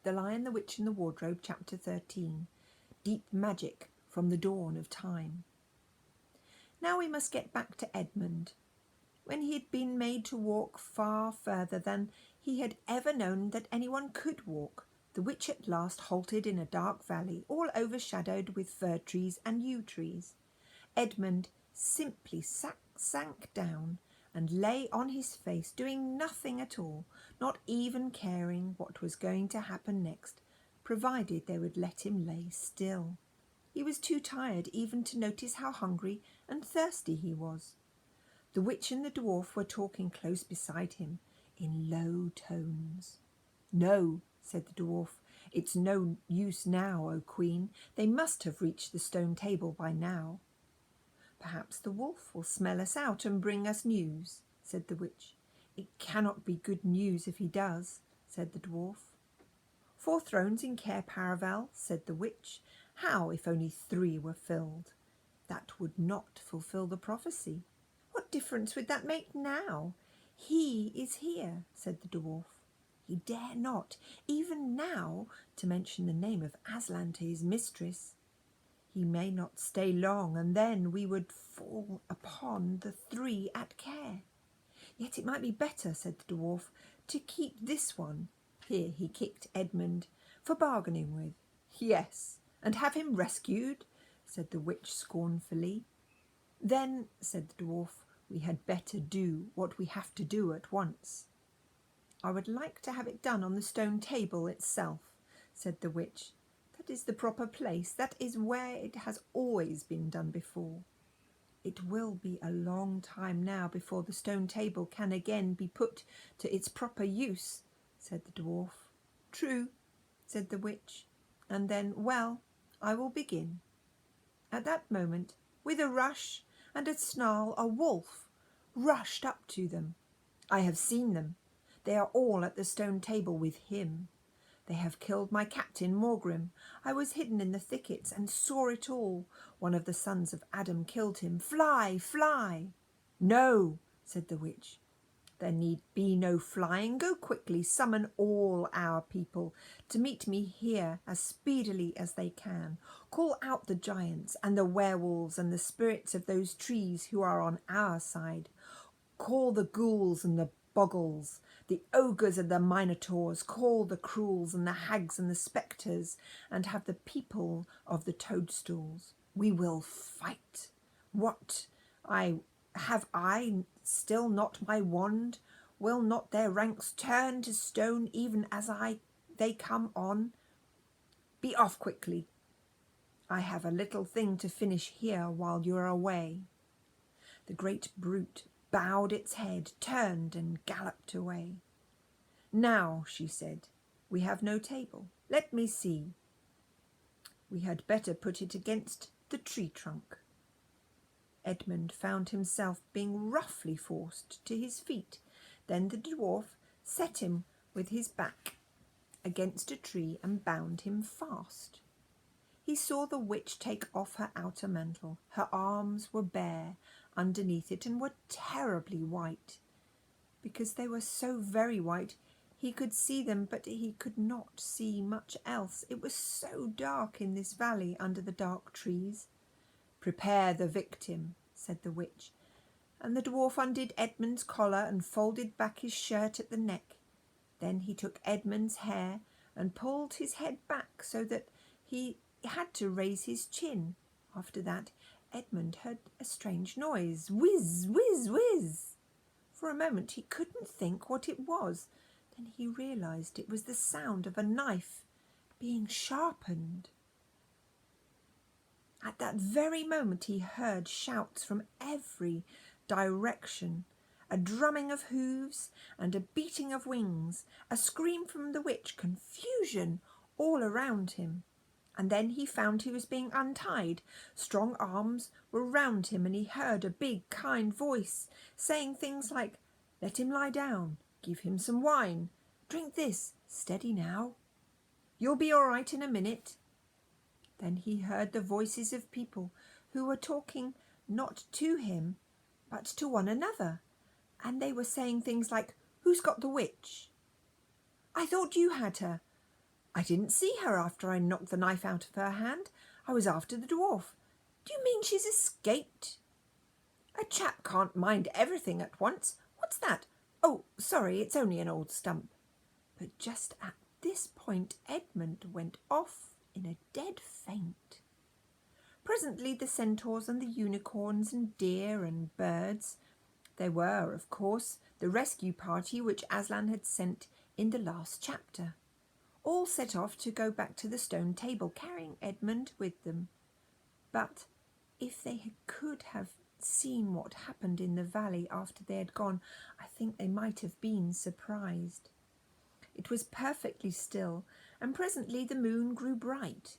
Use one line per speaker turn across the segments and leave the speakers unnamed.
The Lion, the Witch and the Wardrobe, Chapter 13. Deep Magic from the Dawn of Time. Now we must get back to Edmund. When he had been made to walk far further than he had ever known that anyone could walk, the witch at last halted in a dark valley, all overshadowed with fir trees and yew trees. Edmund simply sank down and lay on his face, doing nothing at all, not even caring what was going to happen next, provided they would let him lay still. He was too tired even to notice how hungry and thirsty he was. The witch and the dwarf were talking close beside him in low tones. "No," said the dwarf, "it's no use now, O Queen. They must have reached the stone table by now." "Perhaps the wolf will smell us out and bring us news," said the witch. "It cannot be good news if he does," said the dwarf. "4 thrones in Cair Paravel," said the witch. "How if only 3 were filled? That would not fulfil the prophecy. What difference would that make now? He is here," said the dwarf. He dare not, even now, to mention the name of Aslan to his mistress. He may not stay long, and then we would fall upon the 3 at Cair. Yet it might be better, said the dwarf, to keep this one, here he kicked Edmund, for bargaining with. Yes, and have him rescued, said the witch scornfully. Then, said the dwarf, we had better do what we have to do at once. I would like to have it done on the stone table itself, said the witch. That is the proper place. That is where it has always been done before. It will be a long time now before the stone table can again be put to its proper use, said the dwarf. True, said the witch, and then, well, I will begin. At that moment, with a rush and a snarl, a wolf rushed up to them. I have seen them. They are all at the stone table with him. They have killed my captain, Morgrim. I was hidden in the thickets and saw it all. One of the sons of Adam killed him. Fly, fly! No, said the witch. There need be no flying. Go quickly, summon all our people to meet me here as speedily as they can. Call out the giants and the werewolves and the spirits of those trees who are on our side. Call the ghouls and the boggles, the ogres and the minotaurs, call the cruels and the hags and the spectres, and have the people of the toadstools. We will fight. What? Have I still not my wand? Will not their ranks turn to stone even as they come on? Be off quickly. I have a little thing to finish here while you are away. The great brute bowed its head, turned and galloped away. Now, she said, we have no table. Let me see. We had better put it against the tree trunk. Edmund found himself being roughly forced to his feet. Then the dwarf set him with his back against a tree and bound him fast. He saw the witch take off her outer mantle. Her arms were bare underneath it and were terribly white. Because they were so very white, he could see them, but he could not see much else. It was so dark in this valley under the dark trees. Prepare the victim, said the witch, and the dwarf undid Edmund's collar and folded back his shirt at the neck. Then he took Edmund's hair and pulled his head back so that he had to raise his chin. After that, Edmund heard a strange noise. Whiz, whiz, whiz. For a moment he couldn't think what it was. Then he realised it was the sound of a knife being sharpened. At that very moment he heard shouts from every direction, a drumming of hooves and a beating of wings, a scream from the witch, confusion all around him. And then he found he was being untied. Strong arms were round him, and he heard a big, kind voice saying things like, let him lie down, give him some wine, drink this, steady now, you'll be all right in a minute. Then he heard the voices of people who were talking not to him, but to one another, and they were saying things like, who's got the witch? I thought you had her. I didn't see her after I knocked the knife out of her hand. I was after the dwarf. Do you mean she's escaped? A chap can't mind everything at once. What's that? Oh, sorry, it's only an old stump. But just at this point Edmund went off in a dead faint. Presently the centaurs and the unicorns and deer and birds, they were, of course, the rescue party which Aslan had sent in the last chapter, all set off to go back to the stone table, carrying Edmund with them. But if they could have seen what happened in the valley after they had gone, I think they might have been surprised. It was perfectly still, and presently the moon grew bright.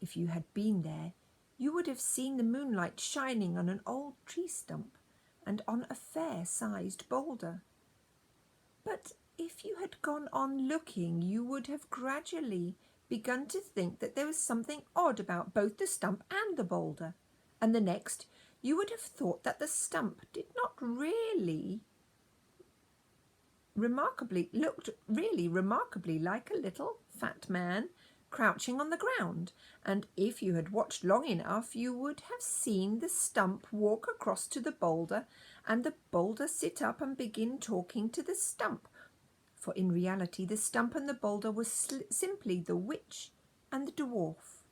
If you had been there, you would have seen the moonlight shining on an old tree stump and on a fair-sized boulder. But if you had gone on looking, you would have gradually begun to think that there was something odd about both the stump and the boulder, and the next you would have thought that the stump did not really looked remarkably like a little fat man crouching on the ground, and if you had watched long enough you would have seen the stump walk across to the boulder and the boulder sit up and begin talking to the stump, for in reality the stump and the boulder were simply the witch and the dwarf,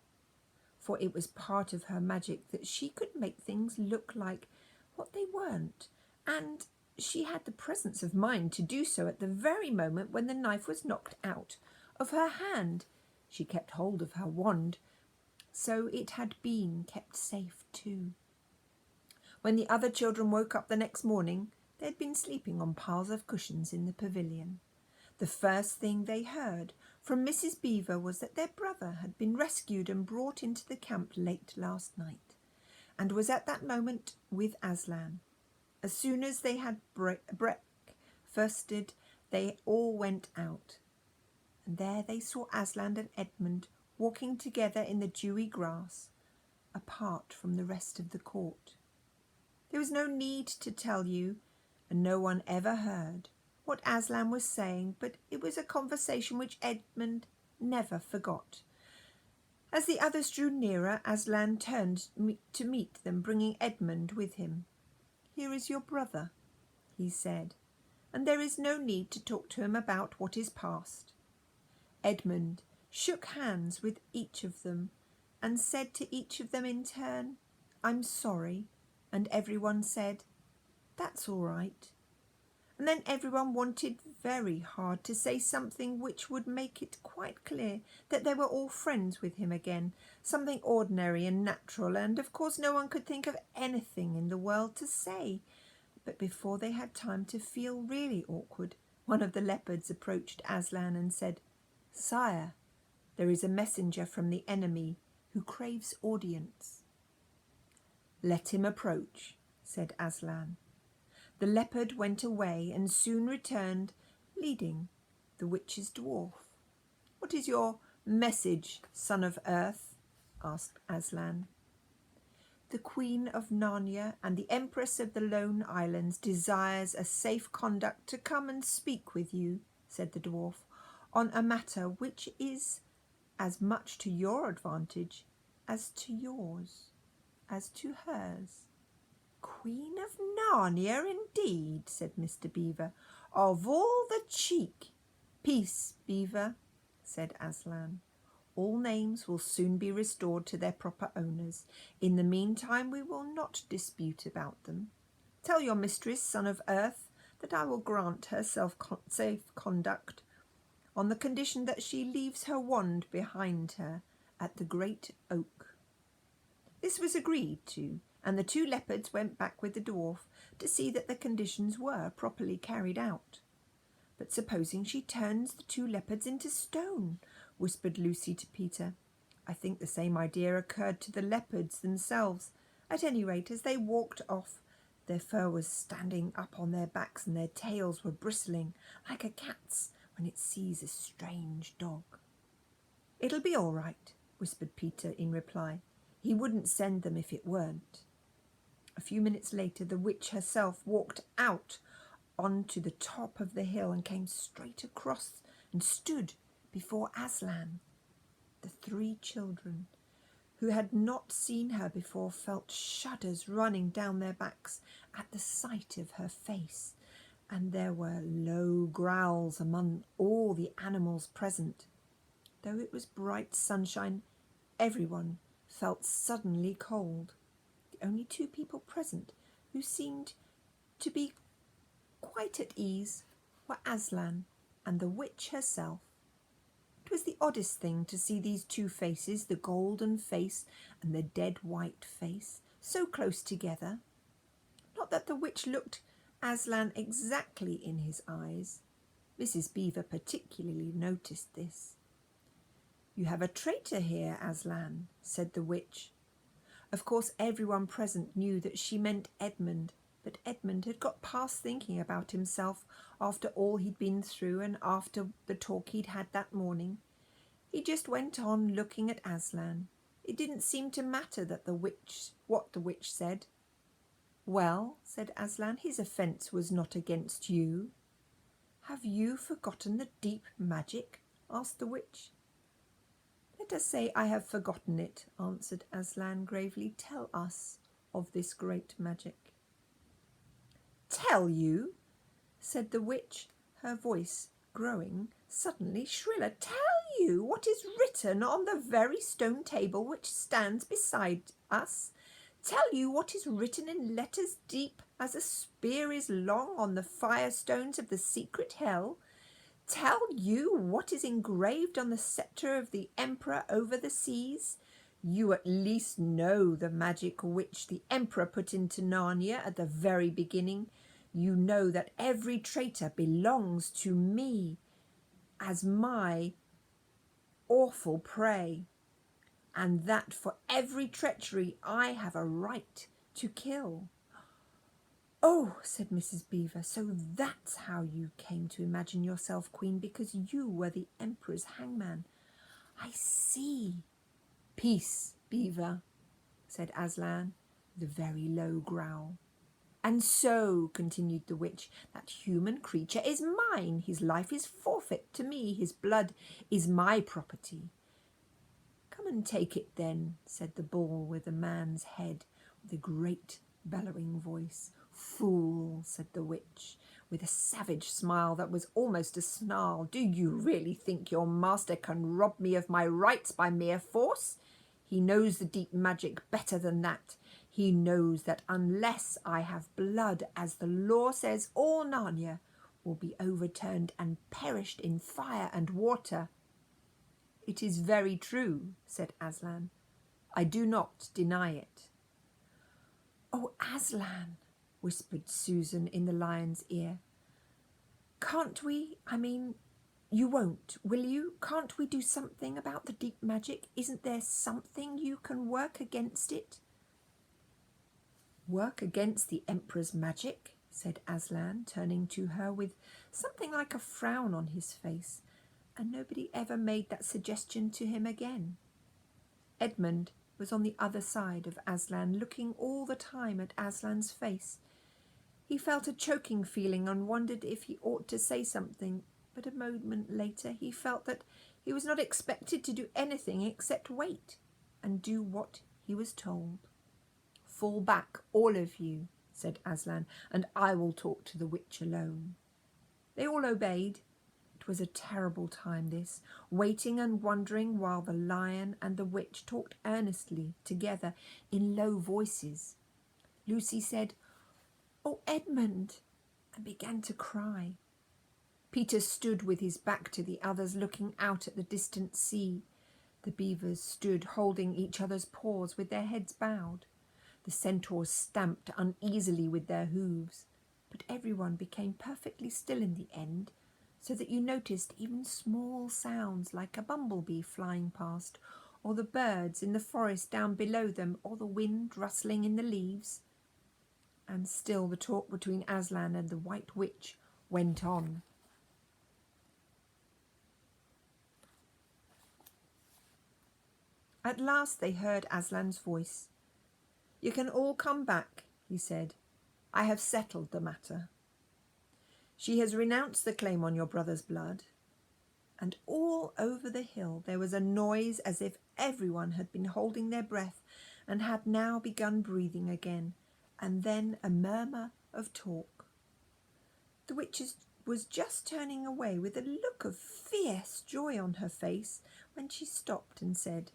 for it was part of her magic that she could make things look like what they weren't, and she had the presence of mind to do so at the very moment when the knife was knocked out of her hand. She kept hold of her wand, so it had been kept safe too. When the other children woke up the next morning, they had been sleeping on piles of cushions in the pavilion. The first thing they heard from Mrs. Beaver was that their brother had been rescued and brought into the camp late last night, and was at that moment with Aslan. As soon as they had breakfasted, they all went out, and there they saw Aslan and Edmund walking together in the dewy grass, apart from the rest of the court. There was no need to tell you, and no one ever heard, what Aslan was saying, but it was a conversation which Edmund never forgot. As the others drew nearer, Aslan turned to meet them, bringing Edmund with him. "Here is your brother," he said, "and there is no need to talk to him about what is past." Edmund shook hands with each of them and said to each of them in turn, "I'm sorry," and everyone said, "That's all right." And then everyone wanted very hard to say something which would make it quite clear that they were all friends with him again, something ordinary and natural, and of course no one could think of anything in the world to say. But before they had time to feel really awkward, one of the leopards approached Aslan and said, "Sire, there is a messenger from the enemy who craves audience." "Let him approach," said Aslan. The leopard went away and soon returned, leading the witch's dwarf. "What is your message, son of earth?" asked Aslan. "The Queen of Narnia and the Empress of the Lone Islands desires a safe conduct to come and speak with you," said the dwarf, "on a matter which is as much to your advantage as to yours, as to hers." "Queen of Narnia, indeed," said Mr. Beaver. "Of all the cheek—" "Peace, Beaver," said Aslan. "All names will soon be restored to their proper owners. In the meantime we will not dispute about them. Tell your mistress, son of earth, that I will grant her safe conduct on the condition that she leaves her wand behind her at the great oak." This was agreed to, and the two leopards went back with the dwarf to see that the conditions were properly carried out. "But supposing she turns the two leopards into stone?" whispered Lucy to Peter. I think the same idea occurred to the leopards themselves. At any rate, as they walked off, their fur was standing up on their backs and their tails were bristling, like a cat's when it sees a strange dog. "It'll be all right," whispered Peter in reply. "He wouldn't send them if it weren't." A few minutes later the witch herself walked out onto the top of the hill and came straight across and stood before Aslan. The 3 children, who had not seen her before, felt shudders running down their backs at the sight of her face, and there were low growls among all the animals present. Though it was bright sunshine, everyone felt suddenly cold. The only 2 people present who seemed to be quite at ease were Aslan and the witch herself. It was the oddest thing to see these 2 faces, the golden face and the dead white face, so close together. Not that the witch looked Aslan exactly in his eyes. Mrs. Beaver particularly noticed this. "You have a traitor here, Aslan," said the witch. Of course everyone present knew that she meant Edmund, but Edmund had got past thinking about himself after all he'd been through and after the talk he'd had that morning. He just went on looking at Aslan. It didn't seem to matter that what the witch said. "Well," said Aslan, "his offence was not against you." "Have you forgotten the deep magic?" asked the witch. "Let us say I have forgotten it," answered Aslan gravely. "Tell us of this great magic." "Tell you?" said the witch, her voice growing suddenly shriller. "Tell you what is written on the very stone table which stands beside us? Tell you what is written in letters deep as a spear is long on the firestones of the secret hell? Tell you what is engraved on the sceptre of the emperor over the seas? You at least know the magic which the emperor put into Narnia at the very beginning. You know that every traitor belongs to me as my awful prey, and that for every treachery I have a right to kill." "Oh," said Mrs. Beaver, "so that's how you came to imagine yourself queen, because you were the emperor's hangman. I see." "Peace, Beaver," said Aslan with a very low growl. "And so," continued the witch, "that human creature is mine. His life is forfeit to me. His blood is my property." "Come and take it then," said the bull with a man's head, with a great bellowing voice. "Fool," said the witch, with a savage smile that was almost a snarl. "Do you really think your master can rob me of my rights by mere force? He knows the deep magic better than that. He knows that unless I have blood, as the law says, all Narnia will be overturned and perished in fire and water." "It is very true," said Aslan. "I do not deny it." "Oh, Aslan," whispered Susan in the lion's ear. "Can't we, you won't, will you? Can't we do something about the deep magic? Isn't there something you can work against it?" "Work against the emperor's magic?" said Aslan, turning to her with something like a frown on his face, and nobody ever made that suggestion to him again. Edmund was on the other side of Aslan, looking all the time at Aslan's face. He felt a choking feeling and wondered if he ought to say something, but a moment later he felt that he was not expected to do anything except wait and do what he was told. "Fall back, all of you," said Aslan, "and I will talk to the witch alone." They all obeyed. It was a terrible time, this, waiting and wondering while the lion and the witch talked earnestly together in low voices. Lucy said, "Oh, Edmund," and began to cry. Peter stood with his back to the others, looking out at the distant sea. The beavers stood holding each other's paws with their heads bowed. The centaurs stamped uneasily with their hooves, but everyone became perfectly still in the end, so that you noticed even small sounds like a bumblebee flying past, or the birds in the forest down below them, or the wind rustling in the leaves. And still the talk between Aslan and the White Witch went on. At last they heard Aslan's voice. "You can all come back," he said. "I have settled the matter. She has renounced the claim on your brother's blood. and all over the hill there was a noise as if everyone had been holding their breath and had now begun breathing again, and then a murmur of talk. The witch was just turning away with a look of fierce joy on her face when she stopped and said,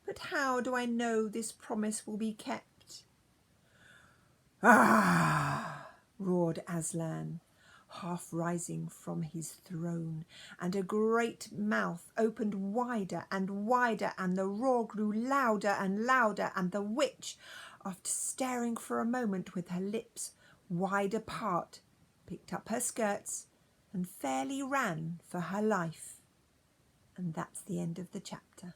"But how do I know this promise will be kept?" "Ah!" roared Aslan, half rising from his throne, and a great mouth opened wider and wider, and the roar grew louder and louder, and the witch, after staring for a moment with her lips wide apart, picked up her skirts and fairly ran for her life. And that's the end of the chapter.